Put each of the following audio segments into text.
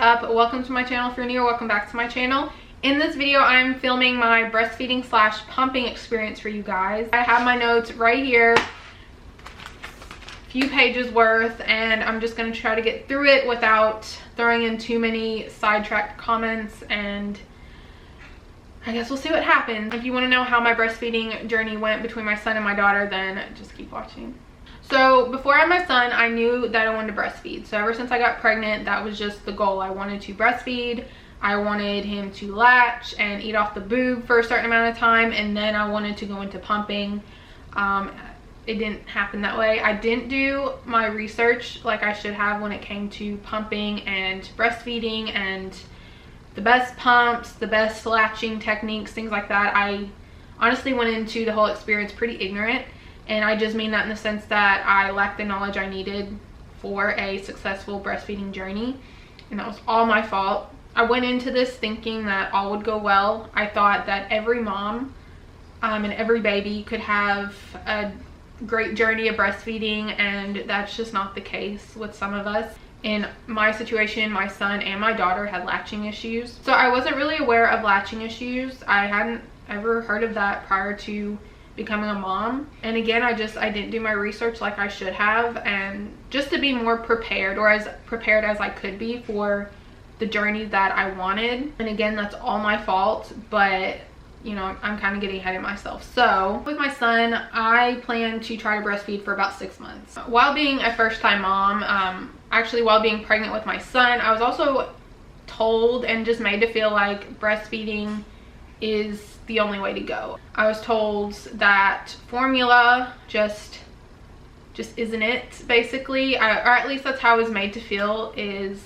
up? Welcome to my channel. If you're new, welcome back to my channel. In this video, I'm filming my breastfeeding / pumping experience for you guys. I have my notes right here, a few pages worth, and I'm just going to try to get through it without throwing in too many sidetracked comments, and I guess we'll see what happens. If you want to know how my breastfeeding journey went between my son and my daughter, then just keep watching. So before I had my son, I knew that I wanted to breastfeed. So ever since I got pregnant, that was just the goal. I wanted to breastfeed. I wanted him to latch and eat off the boob for a certain amount of time, and then I wanted to go into pumping. It didn't happen that way. I didn't do my research like I should have when it came to pumping and breastfeeding and the best pumps, the best latching techniques, things like that. I honestly went into the whole experience pretty ignorant. And I just mean that in the sense that I lacked the knowledge I needed for a successful breastfeeding journey. And that was all my fault. I went into this thinking that all would go well. I thought that every mom and every baby could have a great journey of breastfeeding, and that's just not the case with some of us. In my situation, my son and my daughter had latching issues. So I wasn't really aware of latching issues. I hadn't ever heard of that prior to becoming a mom. And again, I didn't do my research like I should have, and just to be more prepared, or as prepared as I could be for the journey that I wanted. And again, that's all my fault, but you know, I'm kind of getting ahead of myself. So with my son, I plan to try to breastfeed for about 6 months. While being a first-time mom, actually while being pregnant with my son, I was also told and just made to feel like breastfeeding is the only way to go. I was told that formula just isn't it, basically, or at least that's how I was made to feel, is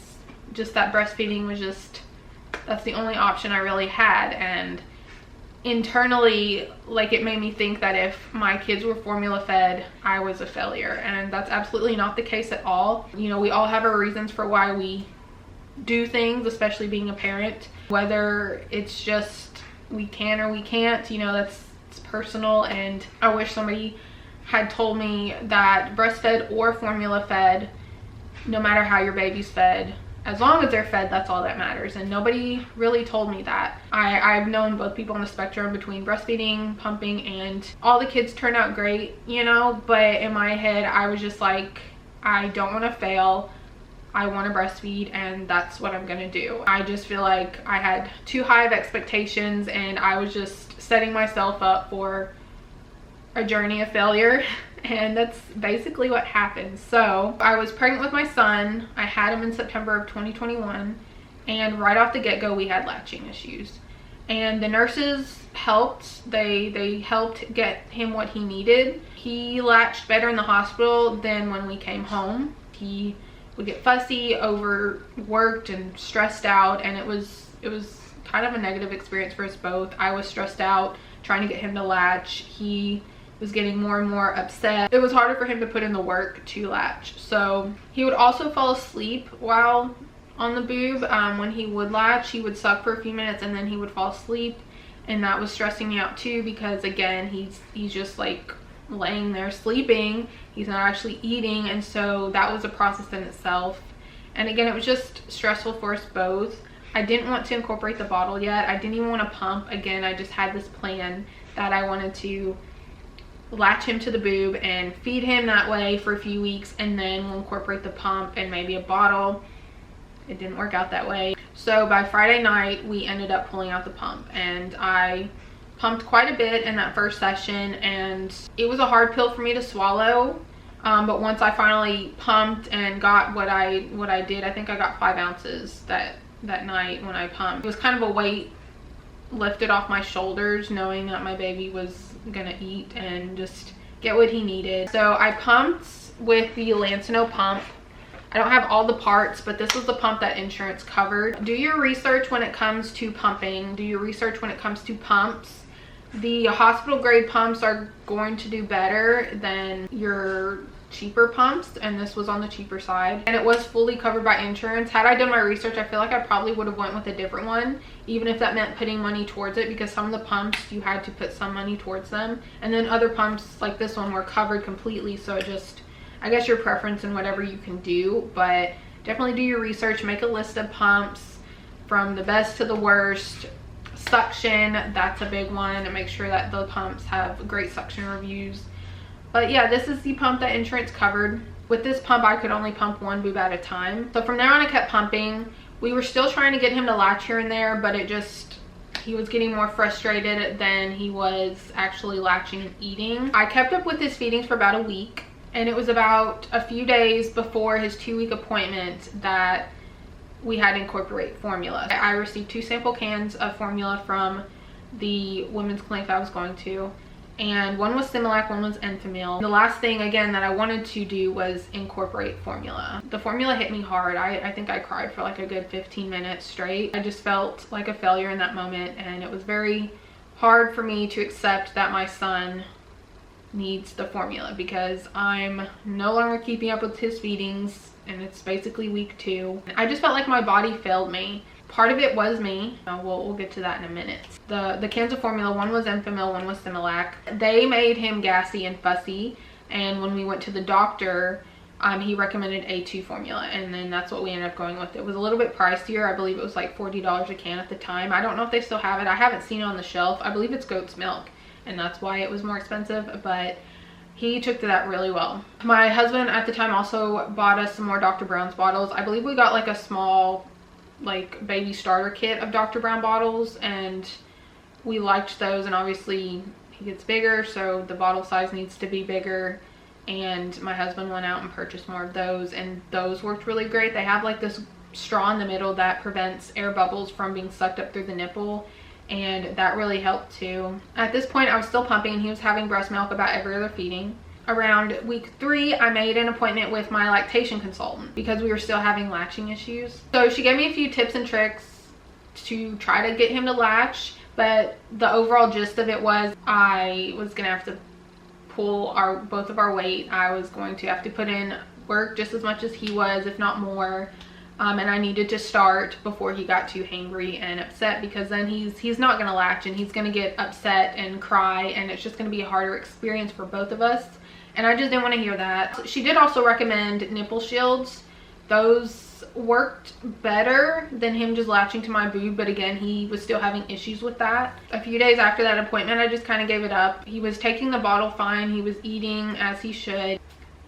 just that breastfeeding was that's the only option I really had. And internally, like, it made me think that if my kids were formula fed, I was a failure, and that's absolutely not the case at all. You know, we all have our reasons for why we do things, especially being a parent, whether it's just we can or we can't, you know, it's personal. And I wish somebody had told me that breastfed or formula fed, no matter how your baby's fed, as long as they're fed, that's all that matters. And nobody really told me that. I've known both people on the spectrum between breastfeeding, pumping, and all the kids turned out great, you know, but in my head I was just like, I don't want to fail. I want to breastfeed, and that's what I'm gonna do. I just feel like I had too high of expectations, and I was just setting myself up for a journey of failure, and that's basically what happened. So I was pregnant with my son. I had him in September of 2021, and right off the get-go we had latching issues, and the nurses helped. They helped get him what he needed. He latched better in the hospital than when we came home. He would get fussy, overworked, and stressed out, and it was kind of a negative experience for us both. I was stressed out trying to get him to latch. He was getting more and more upset. It was harder for him to put in the work to latch. So he would also fall asleep while on the boob. When he would latch, he would suck for a few minutes and then he would fall asleep, and that was stressing me out too, because again, he's just like laying there sleeping. He's not actually eating, and so that was a process in itself. And again, it was just stressful for us both. I didn't want to incorporate the bottle yet. I didn't even want to pump. Again, I just had this plan that I wanted to latch him to the boob and feed him that way for a few weeks, and then we'll incorporate the pump and maybe a bottle. It didn't work out that way. So by Friday night, we ended up pulling out the pump, and I pumped quite a bit in that first session, and it was a hard pill for me to swallow. But once I finally pumped and got what I did, I think I got 5 ounces that night when I pumped. It was kind of a weight lifted off my shoulders, knowing that my baby was gonna eat and just get what he needed. So I pumped with the Lansinoh pump. I don't have all the parts, but this was the pump that insurance covered. Do your research when it comes to pumping. Do your research when it comes to pumps. The hospital grade pumps are going to do better than your cheaper pumps, and this was on the cheaper side, and it was fully covered by insurance. Had I done my research, I feel like I probably would have went with a different one, even if that meant putting money towards it, because some of the pumps you had to put some money towards them, and then other pumps like this one were covered completely. So it just, I guess, your preference and whatever you can do, but definitely do your research, make a list of pumps from the best to the worst. Suction, that's a big one, and make sure that the pumps have great suction reviews. But yeah, this is the pump that insurance covered. With this pump, I could only pump one boob at a time. So from there on, I kept pumping. We were still trying to get him to latch here and there, but he was getting more frustrated than he was actually latching and eating. I kept up with his feedings for about a week, and it was about a few days before his 2-week appointment that we had to incorporate formula. I received 2 sample cans of formula from the women's clinic that I was going to, and one was Similac, one was Enfamil. The last thing, again, that I wanted to do was incorporate formula. The formula hit me hard. I think I cried for like a good 15 minutes straight. I just felt like a failure in that moment, and it was very hard for me to accept that my son needs the formula because I'm no longer keeping up with his feedings, and it's basically week 2. I just felt like my body failed me. Part of it was me. We'll get to that in a minute. The cans of formula, one was Enfamil, one was Similac. They made him gassy and fussy, and when we went to the doctor, he recommended A2 formula, and then that's what we ended up going with. It was a little bit pricier. I believe it was like $40 a can at the time. I don't know if they still have it. I haven't seen it on the shelf. I believe it's goat's milk, and that's why it was more expensive, but he took to that really well. My husband at the time also bought us some more Dr. Brown's bottles. I believe we got like a small like baby starter kit of Dr. Brown bottles, and we liked those, and obviously he gets bigger, so the bottle size needs to be bigger, and my husband went out and purchased more of those, and those worked really great. They have like this straw in the middle that prevents air bubbles from being sucked up through the nipple, and that really helped too. At this point, I was still pumping, and he was having breast milk about every other feeding. Around week 3, I made an appointment with my lactation consultant because we were still having latching issues. So she gave me a few tips and tricks to try to get him to latch, but the overall gist of it was I was gonna have to pull both of our weight. I was going to have to put in work just as much as he was, if not more. And I needed to start before he got too hangry and upset, because then he's not gonna latch, and he's gonna get upset and cry, and it's just gonna be a harder experience for both of us. And I just didn't want to hear that. She did also recommend nipple shields. Those worked better than him just latching to my boob, but again, he was still having issues with that. A few days after that appointment, I just kind of gave it up. He was taking the bottle fine. He was eating as he should.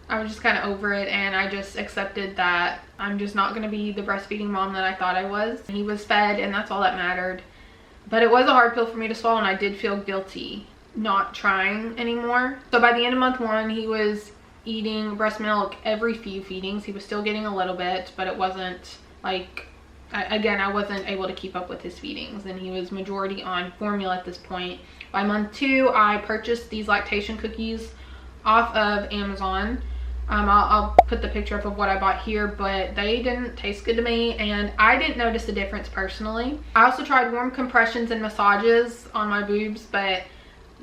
I was just kind of over it, and I just accepted that I'm just not going to be the breastfeeding mom that I thought I was. He was fed, and that's all that mattered. But it was a hard pill for me to swallow, and I did feel guilty not trying anymore. So by the end of month 1, he was eating breast milk every few feedings. He was still getting a little bit, but it wasn't like, again, I wasn't able to keep up with his feedings, and he was majority on formula at this point. By month 2, I purchased these lactation cookies off of Amazon. I'll put the picture up of what I bought here, but they didn't taste good to me, and I didn't notice a difference personally. I also tried warm compressions and massages on my boobs, but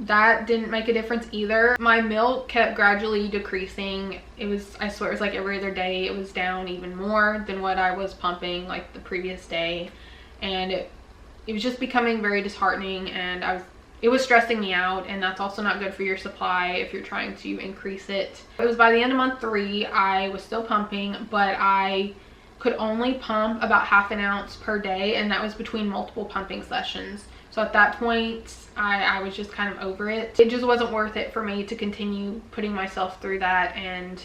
that didn't make a difference either. My milk kept gradually decreasing. I swear it was like every other day it was down even more than what I was pumping like the previous day, and it was just becoming very disheartening, and it was stressing me out, and that's also not good for your supply if you're trying to increase it. It was by the end of month 3, I was still pumping, but I could only pump about ½ an ounce per day, and that was between multiple pumping sessions. So at that point, I was just kind of over it. It just wasn't worth it for me to continue putting myself through that and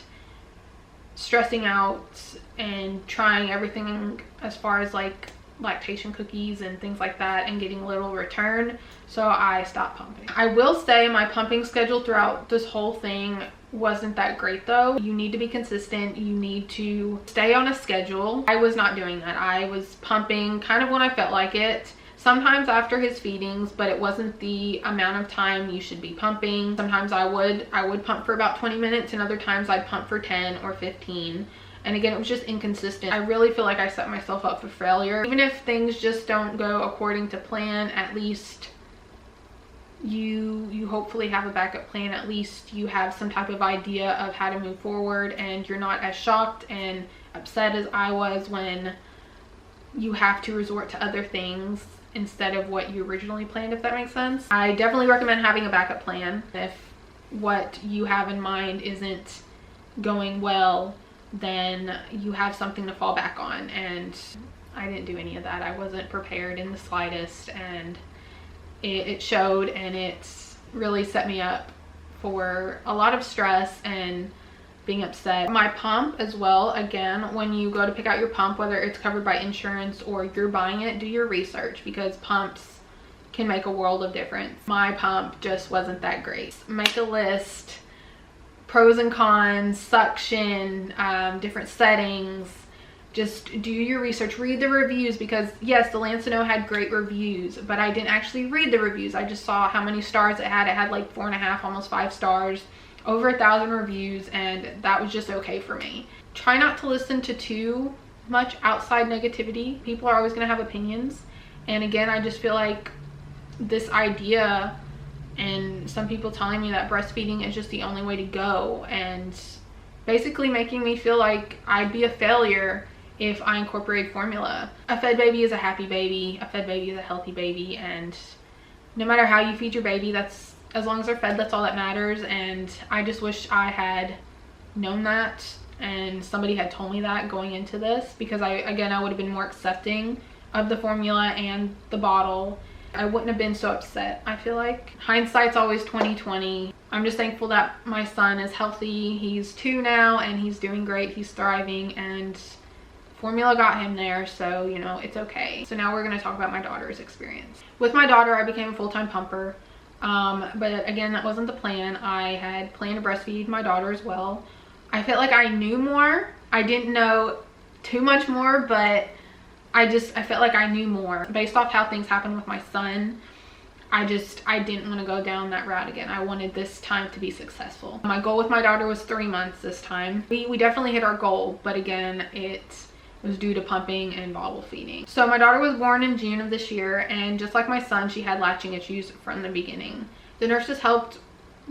stressing out and trying everything as far as like lactation cookies and things like that and getting little return. So I stopped pumping. I will say my pumping schedule throughout this whole thing wasn't that great though. You need to be consistent. You need to stay on a schedule. I was not doing that. I was pumping kind of when I felt like it. Sometimes after his feedings, but it wasn't the amount of time you should be pumping. Sometimes I would pump for about 20 minutes, and other times I'd pump for 10 or 15. And again, it was just inconsistent. I really feel like I set myself up for failure. Even if things just don't go according to plan, at least you hopefully have a backup plan. At least you have some type of idea of how to move forward, and you're not as shocked and upset as I was when you have to resort to other things instead of what you originally planned, if that makes sense. I definitely recommend having a backup plan if what you have in mind isn't going well. then you have something to fall back on. And I didn't do any of that. I wasn't prepared in the slightest, and it showed, and it's really set me up for a lot of stress and being upset. My pump as well, again, when you go to pick out your pump, whether it's covered by insurance or you're buying it, do your research, because pumps can make a world of difference. My pump just wasn't that great. Make a list, pros and cons, suction, different settings. Just do your research, read the reviews, because yes, the Lansinoh had great reviews, but I didn't actually read the reviews. I just saw how many stars it had. It had like 4.5, almost 5 stars, over 1,000 reviews, and that was just okay for me. Try not to listen to too much outside negativity. People are always going to have opinions, and again, I just feel like this idea and some people telling me that breastfeeding is just the only way to go, and basically making me feel like I'd be a failure if I incorporate formula. A fed baby is a happy baby. A fed baby is a healthy baby, and no matter how you feed your baby, that's, as long as they're fed, that's all that matters. And I just wish I had known that and somebody had told me that going into this, because I would have been more accepting of the formula and the bottle. I wouldn't have been so upset. I feel like hindsight's always 20/20. I'm just thankful that my son is healthy. He's 2 now and he's doing great. He's thriving, and formula got him there, so you know, it's okay. So now we're going to talk about my daughter's experience. With my daughter, I became a full-time pumper, but again, that wasn't the plan. I had planned to breastfeed my daughter as well. I felt like I knew more. I didn't know too much more, but I felt like I knew more based off how things happened with my son. I didn't want to go down that route again. I wanted this time to be successful. My goal with my daughter was 3 months this time. We definitely hit our goal, but again, it was due to pumping and bottle feeding. So my daughter was born in June of this year, and just like my son, she had latching issues from the beginning. The nurses helped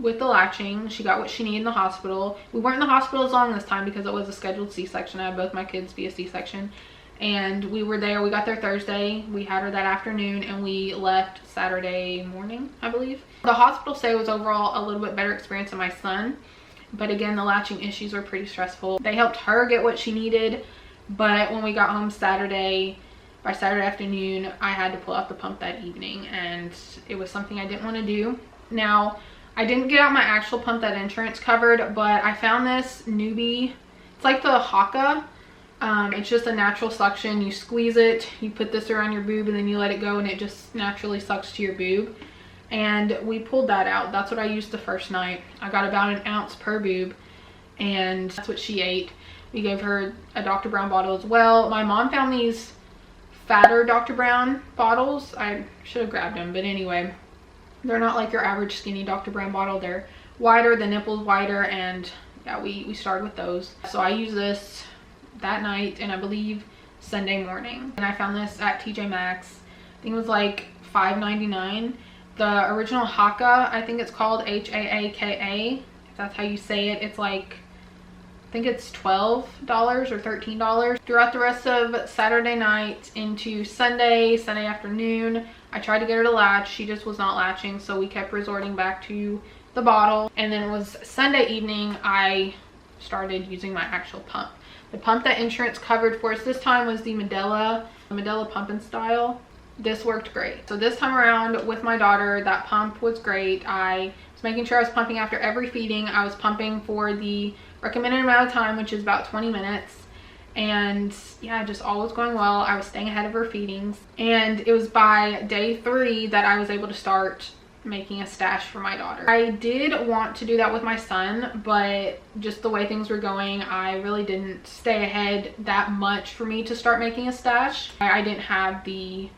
with the latching. She got what she needed in the hospital. We weren't in the hospital as long this time because it was a scheduled C-section. I had both my kids via C-section, and we were there. We got there Thursday. We had her that afternoon, and we left Saturday morning, I believe. The hospital stay was overall a little bit better experience than my son, but again, the latching issues were pretty stressful. They helped her get what she needed, but when we got home Saturday, by Saturday afternoon, I had to pull out the pump that evening, and it was something I didn't want to do. Now, I didn't get out my actual pump that insurance covered, but I found this Nuby. It's like the Haka. It's just a natural suction. You squeeze it, you put this around your boob, and then you let it go, and it just naturally sucks to your boob. And we pulled that out. That's what I used the first night. I got about 1 ounce per boob, and that's what she ate. We gave her a Dr. Brown bottle as well. My mom found these fatter Dr. Brown bottles. I should have grabbed them, but anyway, they're not like your average skinny Dr. Brown bottle. They're wider, the nipple's wider, and yeah, we started with those. So I used this that night, and I believe Sunday morning. And I found this at TJ Maxx. I think it was like $5.99. The original Haka, I think it's called Haaka, if that's how you say it. It's like, I think it's $12 or $13. Throughout the rest of Saturday night into Sunday afternoon, I tried to get her to latch. She just was not latching, so we kept resorting back to the bottle. And then it was Sunday evening, I started using my actual pump. The pump that insurance covered for us this time was the Medela Pump and Style. This worked great. So this time around with my daughter, that pump was great. I was making sure I was pumping after every feeding. I was pumping for the recommended amount of time, which is about 20 minutes. And yeah, just all was going well. I was staying ahead of her feedings. And it was by day 3 that I was able to start making a stash for my daughter. I did want to do that with my son, but just the way things were going, I really didn't stay ahead that much for me to start making a stash. I didn't have the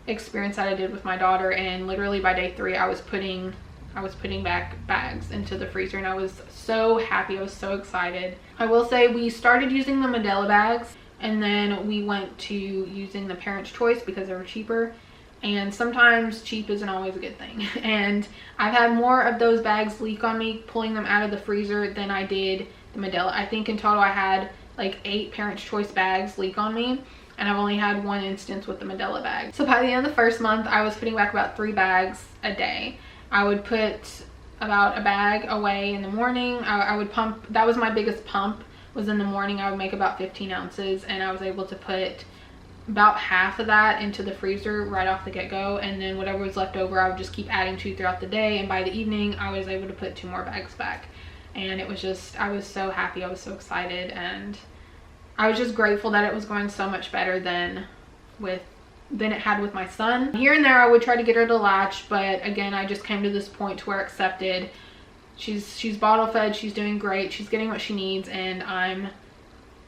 experience that I did with my daughter, and literally by day 3 I was putting back bags into the freezer, and I was so happy. I was so excited. I will say we started using the Medela bags, and then we went to using the Parent's Choice because they were cheaper. And sometimes cheap isn't always a good thing. And I've had more of those bags leak on me pulling them out of the freezer than I did the Medela. I think in total I had like 8 Parent's Choice bags leak on me, and I've only had 1 instance with the Medela bag. So by the end of the first month, I was putting back about 3 bags a day. I would put about a bag away in the morning. I would pump. That was my biggest pump was in the morning, I would make about 15 ounces, and I was able to put about half of that into the freezer right off the get-go, and then whatever was left over I would just keep adding to throughout the day, and by the evening I was able to put 2 more bags back. And it was just, I was so happy, I was so excited, and I was just grateful that it was going so much better than it had with my son. Here and there I would try to get her to latch, but again, I just came to this point to where accepted. She's bottle fed, she's doing great, she's getting what she needs, and I'm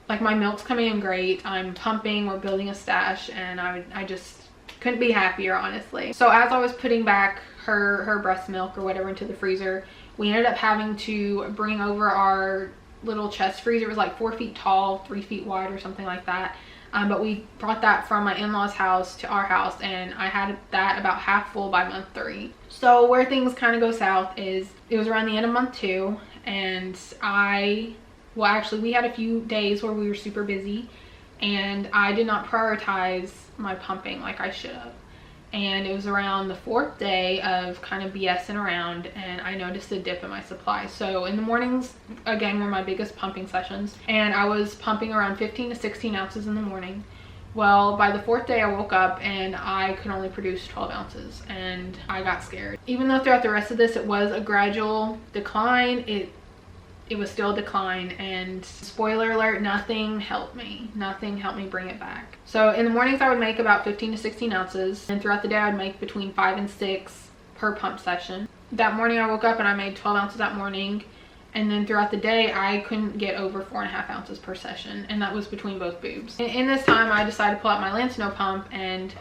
like, my milk's coming in great, I'm pumping, we're building a stash, and I just couldn't be happier, honestly. So as I was putting back her breast milk or whatever into the freezer, we ended up having to bring over our little chest freezer. It was like 4 feet tall, 3 feet wide or something like that. But we brought that from my in-laws house to our house, and I had that about half full by month 3. So where things kind of go south is, it was around the end of month 2, and well, actually we had a few days where we were super busy, and I did not prioritize my pumping like I should have. And it was around the 4th day of kind of BSing around, and I noticed a dip in my supply. So in the mornings, again, were my biggest pumping sessions, and I was pumping around 15 to 16 ounces in the morning. Well, by the 4th day I woke up and I could only produce 12 ounces, and I got scared. Even though throughout the rest of this it was a gradual decline, it was still a decline, and spoiler alert, nothing helped me bring it back. So in the mornings I would make about 15 to 16 ounces, and throughout the day I would make between 5 and 6 per pump session. That morning I woke up and I made 12 ounces that morning, and then throughout the day I couldn't get over 4.5 ounces per session, and that was between both boobs. In this time I decided to pull out my Lansinoh pump and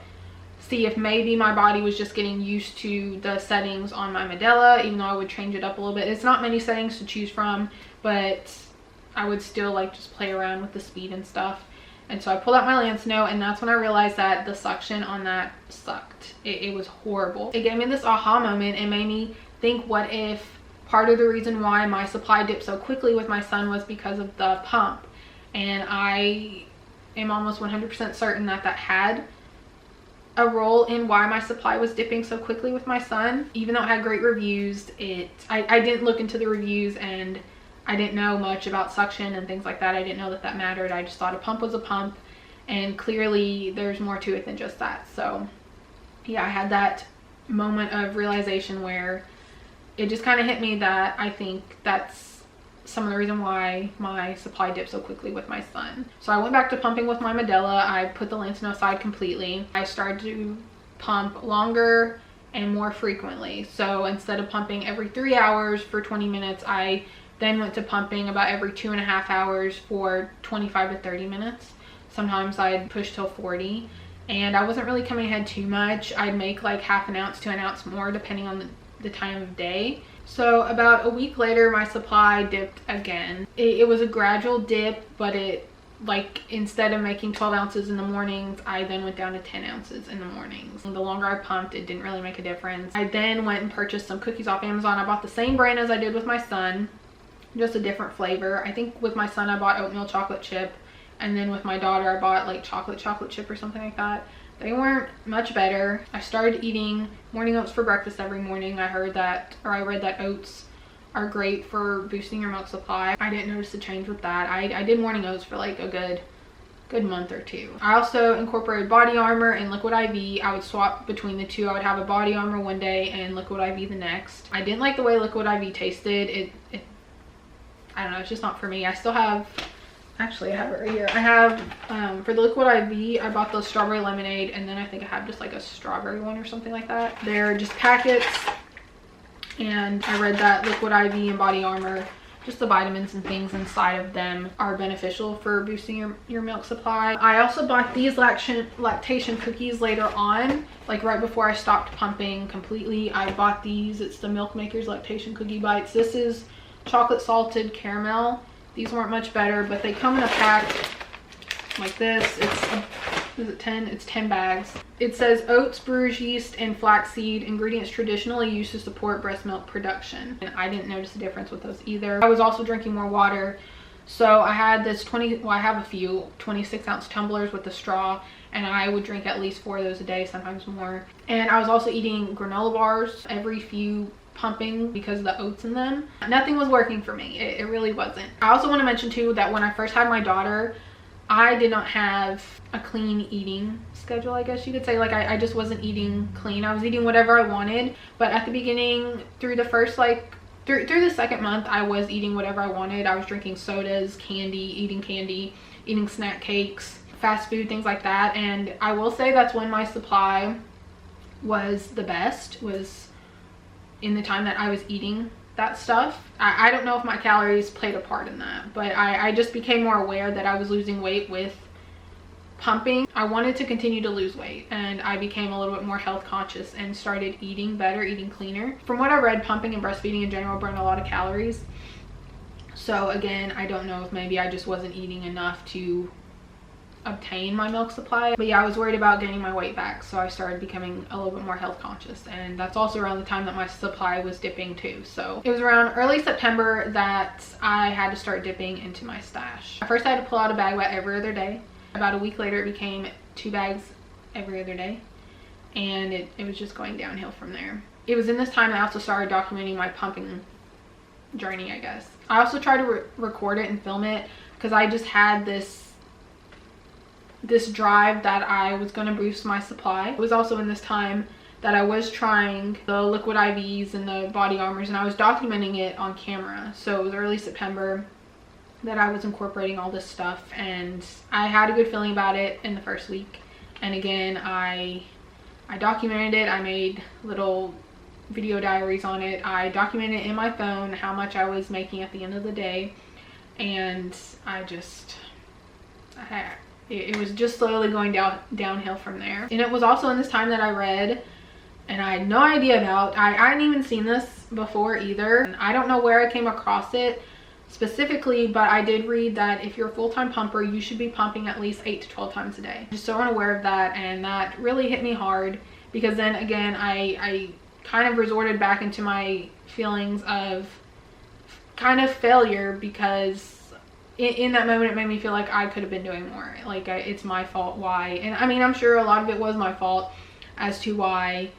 see if maybe my body was just getting used to the settings on my Medela, even though I would change it up a little bit. It's not many settings to choose from, but I would still like just play around with the speed and stuff. And so I pulled out my Lansinoh, and that's when I realized that the suction on that sucked. It was horrible. It gave me this aha moment and made me think, what if part of the reason why my supply dipped so quickly with my son was because of the pump? And I am almost 100% certain that that had a role in why my supply was dipping so quickly with my son. Even though it had great reviews, I didn't look into the reviews, and I didn't know much about suction and things like that. I didn't know that that mattered. I just thought a pump was a pump, and clearly there's more to it than just that. So yeah, I had that moment of realization where it just kind of hit me that I think that's some of the reason why my supply dipped so quickly with my son. So I went back to pumping with my Medela. I put the Lansinoh aside completely. I started to pump longer and more frequently. So instead of pumping every 3 hours for 20 minutes, I then went to pumping about every 2.5 hours for 25 to 30 minutes. Sometimes I'd push till 40, and I wasn't really coming ahead too much. I'd make like half an ounce to an ounce more depending on the time of day. So about a week later, my supply dipped again. It was a gradual dip, but it, like, instead of making 12 ounces in the mornings, I then went down to 10 ounces in the mornings. The longer I pumped, it didn't really make a difference. I then went and purchased some cookies off Amazon. I bought the same brand as I did with my son, just a different flavor. I think with my son I bought oatmeal chocolate chip, and then with my daughter I bought like chocolate chip or something like that. They weren't much better. I started eating morning oats for breakfast every morning. I read that oats are great for boosting your milk supply. I didn't notice a change with that. I did morning oats for like a good month or 2. I also incorporated BODYARMOR and Liquid IV. I would swap between the two. I would have a BODYARMOR one day and Liquid IV the next. I didn't like the way Liquid IV tasted. I don't know, it's just not for me. I still have, actually I have it right here. I have, for the Liquid IV, I bought the strawberry lemonade, and then I think I have just like a strawberry one or something like that. They're just packets, and I read that Liquid IV and BODYARMOR, just the vitamins and things inside of them, are beneficial for boosting your milk supply. I also bought these lactation cookies later on, like right before I stopped pumping completely. I bought these. It's the Milk Makers Lactation Cookie Bites. This is chocolate salted caramel. These weren't much better, but they come in a pack like this. Is it 10? It's 10 bags. It says oats, brewer's yeast, and flaxseed, ingredients traditionally used to support breast milk production. And I didn't notice a difference with those either. I was also drinking more water. So I had this I have a few 26-ounce tumblers with a straw, and I would drink at least 4 of those a day, sometimes more. And I was also eating granola bars every few pumping because of the oats in them. Nothing was working for me. It really wasn't. I also want to mention too that when I first had my daughter, I did not have a clean eating schedule, I guess you could say. Like I just wasn't eating clean. I was eating whatever I wanted, but at the beginning, through the first through the second month, I was eating whatever I wanted. I was drinking sodas, candy, eating snack cakes, fast food, things like that. And I will say that's when my supply was the best, was in the time that I was eating that stuff. I don't know if my calories played a part in that, but I just became more aware that I was losing weight with pumping. I wanted to continue to lose weight, and I became a little bit more health conscious and started eating better, eating cleaner. From what I read, pumping and breastfeeding in general burn a lot of calories. So again, I don't know if maybe I just wasn't eating enough to obtain my milk supply. But yeah, I was worried about gaining my weight back, so I started becoming a little bit more health conscious, and that's also around the time that my supply was dipping too. So it was around early September that I had to start dipping into my stash. At first I had to pull out a bag about every other day. About a week later it became 2 bags every other day, and it was just going downhill from there. It was in this time I also started documenting my pumping journey, I guess. I also tried to record it and film it because I just had this drive that I was going to boost my supply. It was also in this time that I was trying the liquid IVs and the BODYARMORs, and I was documenting it on camera. So it was early September that I was incorporating all this stuff, and I had a good feeling about it in the first week. And again, I documented it. I made little video diaries on it. I documented in my phone how much I was making at the end of the day, and it was just slowly going downhill from there. And it was also in this time that I read, and I had no idea about, I hadn't even seen this before either. And I don't know where I came across it specifically, but I did read that if you're a full-time pumper, you should be pumping at least 8 to 12 times a day. Just so unaware of that, and that really hit me hard, because then again, I kind of resorted back into my feelings of kind of failure, because in that moment it made me feel like I could have been doing more. Like it's my fault why, and I mean, I'm sure a lot of it was my fault as to why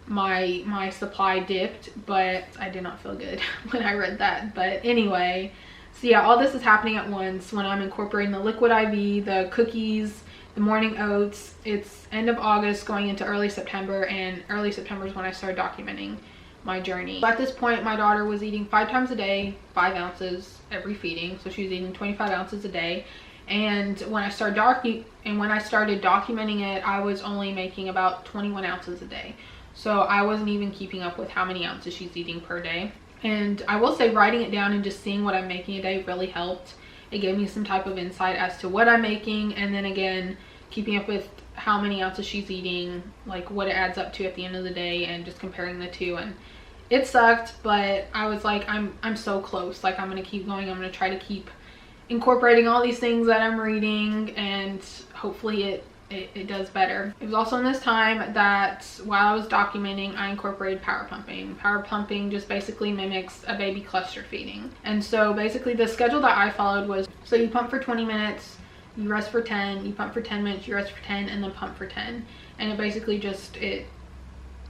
my supply dipped, but I did not feel good when I read that. But anyway, so yeah, all this is happening at once when I'm incorporating the liquid IV, the cookies, the morning oats. It's end of August going into early September, and early September is when I started documenting my journey. So at this point, my daughter was eating 5 times a day, 5 ounces every feeding, so she was eating 25 ounces a day. And when I started documenting it, I was only making about 21 ounces a day. So I wasn't even keeping up with how many ounces she's eating per day. And I will say, writing it down and just seeing what I'm making a day really helped. It gave me some type of insight as to what I'm making, and then again, keeping up with how many ounces she's eating, like what it adds up to at the end of the day, and just comparing the two. And it sucked, but I was like, I'm so close. Like, I'm gonna keep going. I'm gonna try to keep incorporating all these things that I'm reading, and hopefully it does better. It was also in this time that while I was documenting, I incorporated power pumping. Power pumping just basically mimics a baby cluster feeding. And so basically the schedule that I followed was, so you pump for 20 minutes, you rest for 10, you pump for 10 minutes, you rest for 10, and then pump for 10. And it basically just, it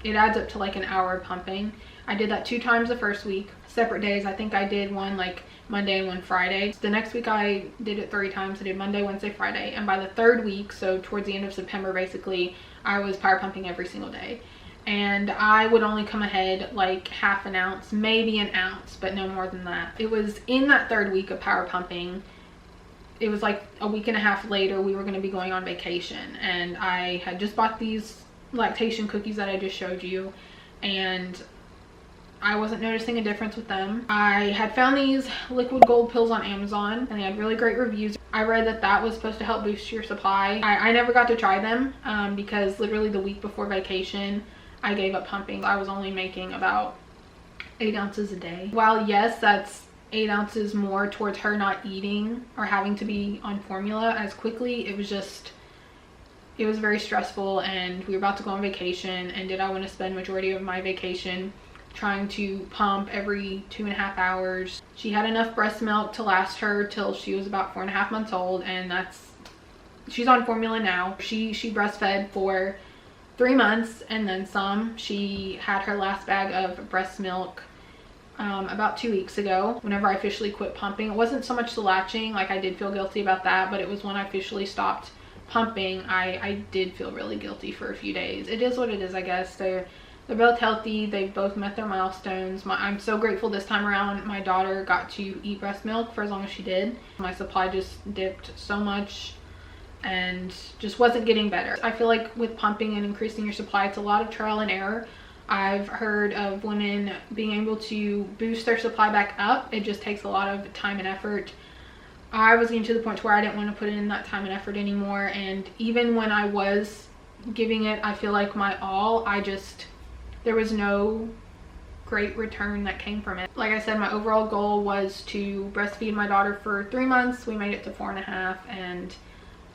adds up to like an hour of pumping. I did that 2 times the first week, separate days. I think I did one like Monday and one Friday. The next week I did it 3 times. I did Monday, Wednesday, Friday. And by the 3rd week, so towards the end of September, basically, I was power pumping every single day. And I would only come ahead like half an ounce, maybe an ounce, but no more than that. It was in that 3rd week of power pumping, it was like a week and a half later, we were going to be going on vacation. And I had just bought these lactation cookies that I just showed you, and I wasn't noticing a difference with them. I had found these liquid gold pills on Amazon, and they had really great reviews. I read that that was supposed to help boost your supply. I never got to try them because literally the week before vacation, I gave up pumping. I was only making about 8 ounces a day. While yes, that's 8 ounces more towards her not eating or having to be on formula as quickly, it was very stressful, and we were about to go on vacation, and did I want to spend majority of my vacation trying to pump every 2.5 hours. She had enough breast milk to last her till she was about 4.5 months old, and she's on formula now. She breastfed for 3 months and then some. She had her last bag of breast milk about 2 weeks ago whenever I officially quit pumping. It wasn't so much the latching, like I did feel guilty about that, but it was when I officially stopped pumping. I did feel really guilty for a few days. It is what it is, I guess. They're both healthy. They've both met their milestones. I'm so grateful this time around my daughter got to eat breast milk for as long as she did. My supply just dipped so much and just wasn't getting better. I feel like with pumping and increasing your supply, it's a lot of trial and error. I've heard of women being able to boost their supply back up. It just takes a lot of time and effort. I was getting to the point where I didn't want to put in that time and effort anymore, and even when I was giving it, I feel like my all, there was no great return that came from it. Like I said, my overall goal was to breastfeed my daughter for 3 months. We made it to 4.5, and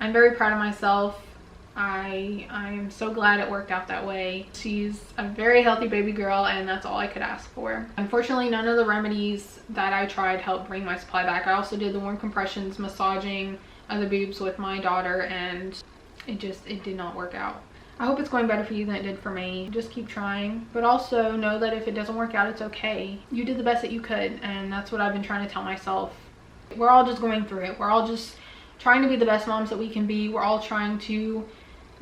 I'm very proud of myself. I'm so glad it worked out that way. She's a very healthy baby girl, and that's all I could ask for. Unfortunately, none of the remedies that I tried helped bring my supply back. I also did the warm compressions, massaging of the boobs with my daughter, and it did not work out. I hope it's going better for you than it did for me. Just keep trying, but also know that if it doesn't work out, it's okay. You did the best that you could, and that's what I've been trying to tell myself. We're all just going through it. We're all just trying to be the best moms that we can be. We're all trying to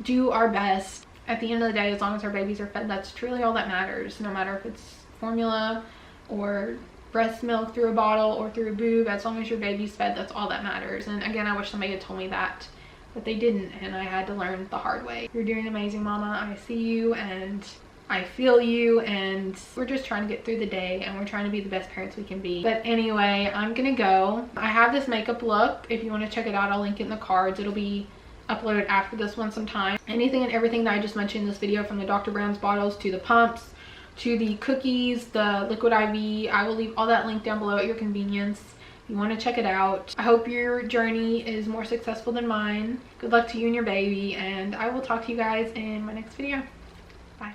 do our best. At the end of the day, as long as our babies are fed, that's truly all that matters. No matter if it's formula or breast milk through a bottle or through a boob, as long as your baby's fed, that's all that matters. And again, I wish somebody had told me that, but they didn't, and I had to learn the hard way. You're doing amazing, mama. I see you and I feel you, and we're just trying to get through the day, and we're trying to be the best parents we can be. But anyway, I'm gonna go. I have this makeup look. If you want to check it out, I'll link it in the cards. It'll be uploaded after this one sometime. Anything and everything that I just mentioned in this video, from the Dr. Brown's bottles to the pumps to the cookies, the liquid IV, I will leave all that linked down below at your convenience if you want to check it out. I hope your journey is more successful than mine. Good luck to you and your baby, and I will talk to you guys in my next video. Bye.